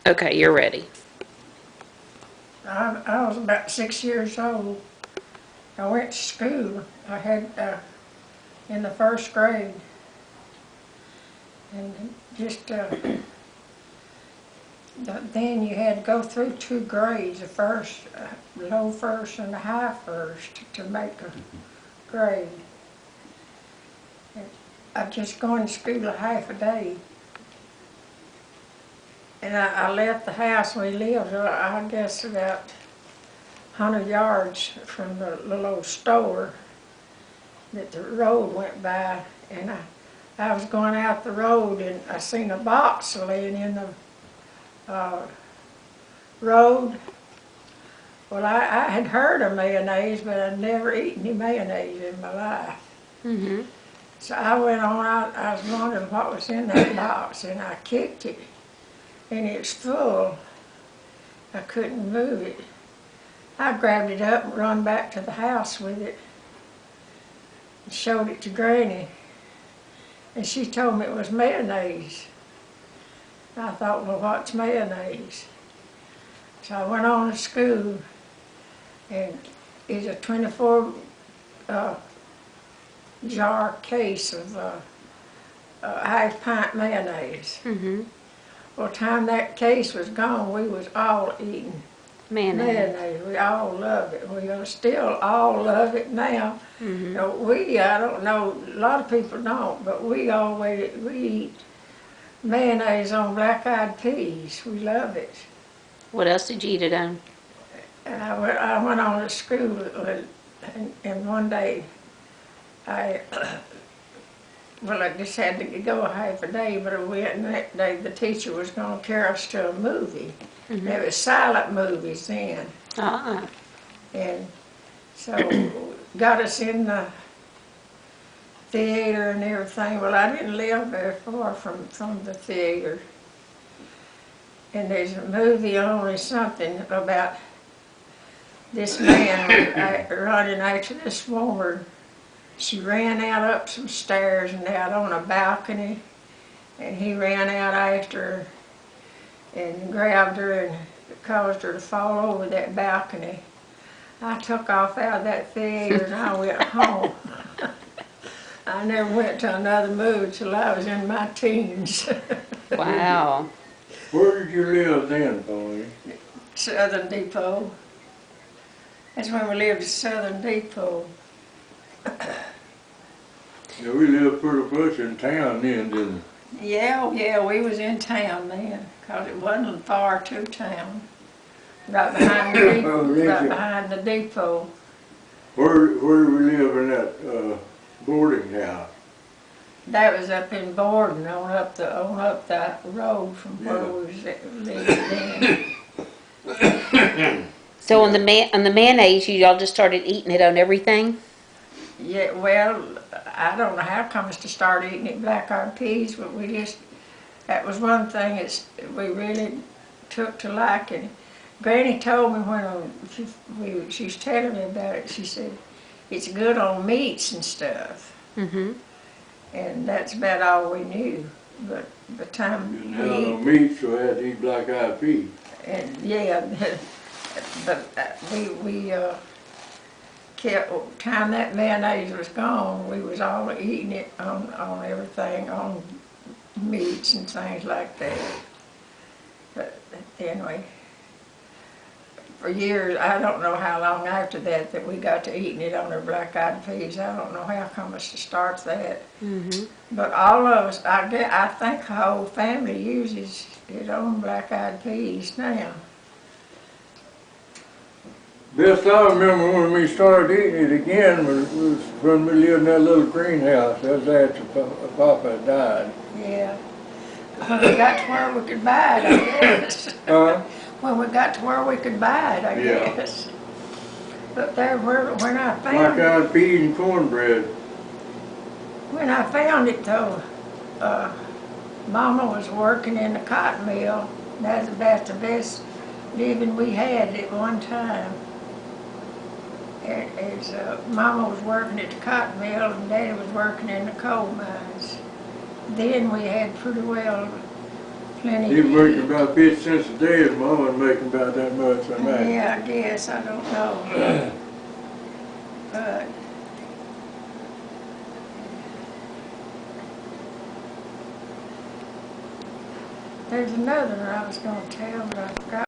Okay, you're ready. I was about 6 years old. I went to school. I had in the first grade, and just then you had to go through 2 grades: the first, low first, and the high first to make a grade. And I'd just gone to school a half a day, and I left the house we lived. I guess about 100 yards from the little old store that the road went by, and I was going out the road, and I seen a box laying in the road. Well, I had heard of mayonnaise, but I'd never eaten any mayonnaise in my life. Mm-hmm. So I went on out. I was wondering what was in that box, and I kicked it, and it's full. I couldn't move it. I grabbed it up and run back to the house with it and showed it to Granny, and she told me it was mayonnaise. I thought, well, what's mayonnaise? So I went on to school, and it's a 24 jar case of half pint mayonnaise. Mm-hmm. Well, time that case was gone, we was all eating mayonnaise. We all love it. We still all love it now. Mm-hmm. I don't know, a lot of people don't, but we eat mayonnaise on black-eyed peas. We love it. What else did you eat it on? And I went on to school, and one day I just had to go a half a day, but I went, and that day the teacher was going to carry us to a movie. Mm-hmm. There was silent movies then. And so got us in the theater and everything. Well, I didn't live very far from the theater. And there's a movie on or something about this man running after this woman. She ran out up some stairs and out on a balcony, and he ran out after her and grabbed her and caused her to fall over that balcony. I took off out of that theater and I went home. I never went to another movie till I was in my teens. Wow. Where did you live then, Pauline? Southern Depot. That's when we lived at Southern Depot. Yeah, we lived pretty much in town then, didn't we? Yeah, we was in town then, 'cause it wasn't far to town. Right behind the depot. Right behind the depot. Where did we live in that boarding house? That was up in Borden, on up that road from where we was living then. So on the mayonnaise, you all just started eating it on everything? Yeah, well, I don't know how comes to start eating it black-eyed peas, but that was one thing we really took to liking. Granny told me when she was telling me about it, she said, it's good on meats and stuff. Mm-hmm. And that's about all we knew. But the time Now no meat, so I had to eat black-eyed peas. And yeah, but we kept, time that mayonnaise was gone, we was all eating it on everything, on meats and things like that. But anyway, for years, I don't know how long after that we got to eating it on our black-eyed peas. I don't know how come us to start that. Mm-hmm. But all of us, I think the whole family uses it on black-eyed peas now. Best I remember when we started eating it again was when we lived in that little greenhouse. That was after Papa had died. Yeah. When we got to where we could buy it, I guess. When we got to where we could buy it, I guess. But when I found black-eyed peas and cornbread. When I found it though, Mama was working in the cotton mill. That's about the best living we had at one time. Mama was working at the cotton mill and Daddy was working in the coal mines. Then we had pretty well plenty. He to working eat. about 50 cents a day, and Mama making about that much a night. Yeah, I guess, I don't know. But there's another one I was gonna tell, but I forgot